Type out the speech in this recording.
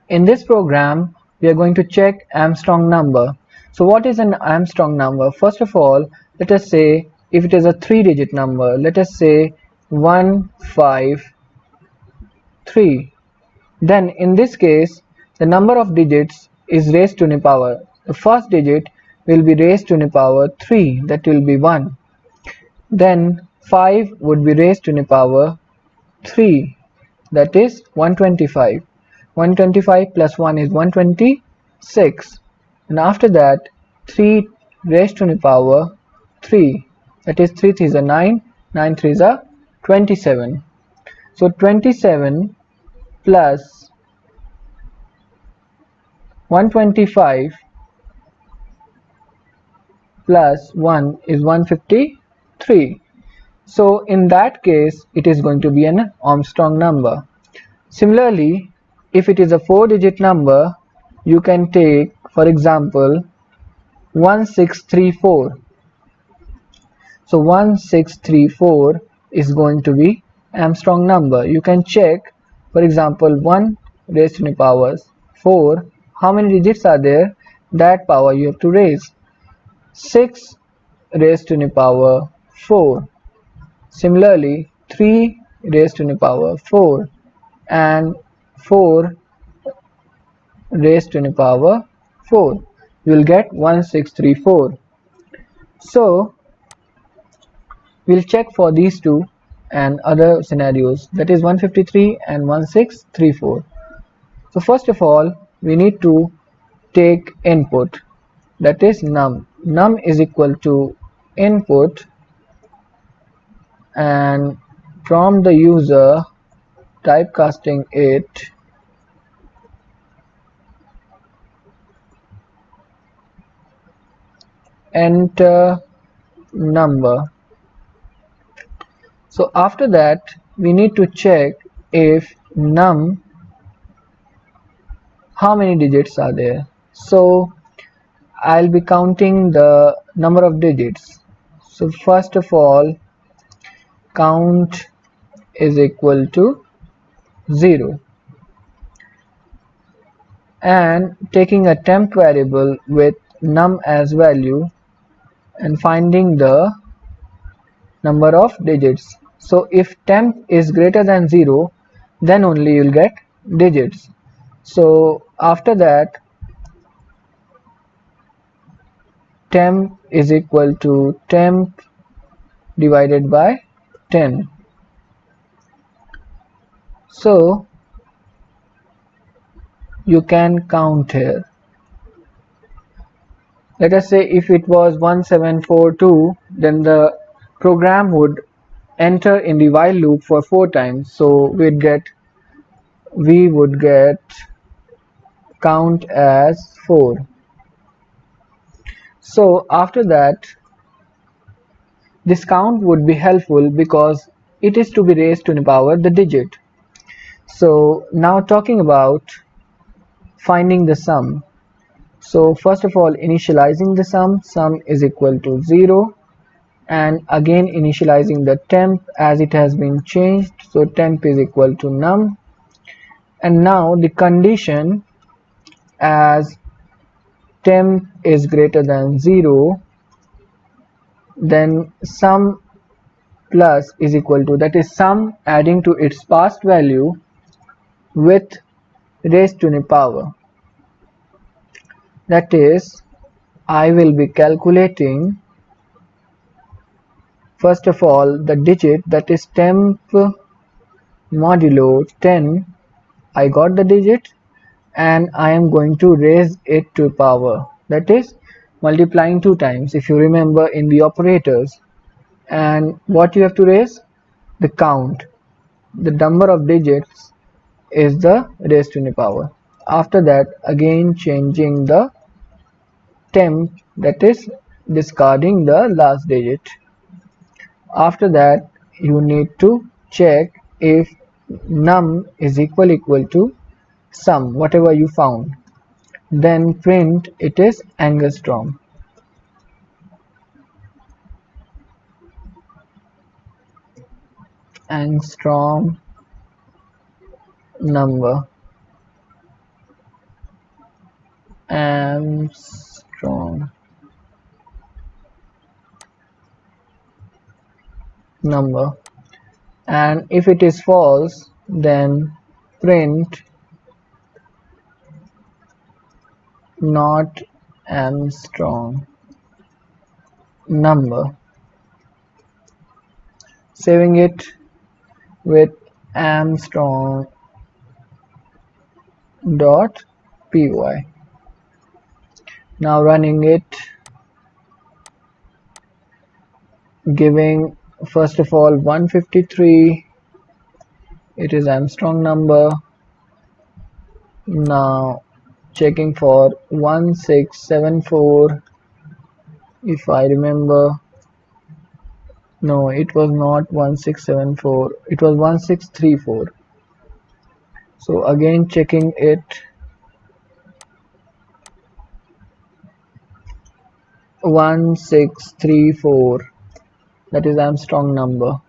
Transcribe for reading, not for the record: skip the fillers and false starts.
In this program, we are going to check Armstrong number. So what is an Armstrong number? First of all, let us say if it is a 3-digit number, let us say 153. Then in this case, the number of digits is raised to the power. The first digit will be raised to the power 3, that will be 1. Then 5 would be raised to the power 3, that is 125. 125 plus 1 is 126, and after that 3 raised to the power 3, that is 3 3s are 9, 9 3s are 27. So 27 plus 125 plus 1 is 153. So in that case it is going to be an Armstrong number. Similarly, if it is a 4-digit number, you can take, for example, 1634. So 1634 is going to be Armstrong number. You can check, for example, 1 raised to the power 4. How many digits are there? That power you have to raise. 6 raised to the power 4. Similarly, 3 raised to the power 4 and 4 raised to the power 4. You will get 1634. So we'll check for these two and other scenarios, that is 153 and 1634. So first of all, we need to take input, that is num. Num is equal to input, and from the user typecasting it enter number. So after that we need to check if num, how many digits are there. So I'll be counting the number of digits. So first of all, count is equal to 0, and taking a temp variable with num as value and finding the number of digits. So if temp is greater than 0, then only you'll get digits. So after that, temp is equal to temp divided by 10. So you can count here. Let us say if it was 1742, then the program would enter in the while loop for 4 times. So we would get count as 4. So after that, this count would be helpful because it is to be raised to the power the digit. So now talking about finding the sum. So first of all, initializing the sum is equal to 0, and again initializing the temp as it has been changed, so temp is equal to num, and now the condition as temp is greater than 0, then sum plus is equal to, that is sum adding to its past value with raised to the power, that is I will be calculating first of all the digit, that is temp modulo 10. I got the digit and I am going to raise it to power, that is multiplying 2 times if you remember in the operators. And what you have to raise? The count. The number of digits is the raised to the power. After that, again changing the temp, that is discarding the last digit. After that, you need to check if num is equal to sum, whatever you found. Then print it is angstrom. Angstrom number. Armstrong number, and if it is false, then print not Armstrong number, saving it with Armstrong.py. Now running it, giving first of all 153, it is Armstrong number. Now checking for 1674, if I remember, no, it was not 1674, it was 1634. So again checking it, 1634, that is Armstrong number.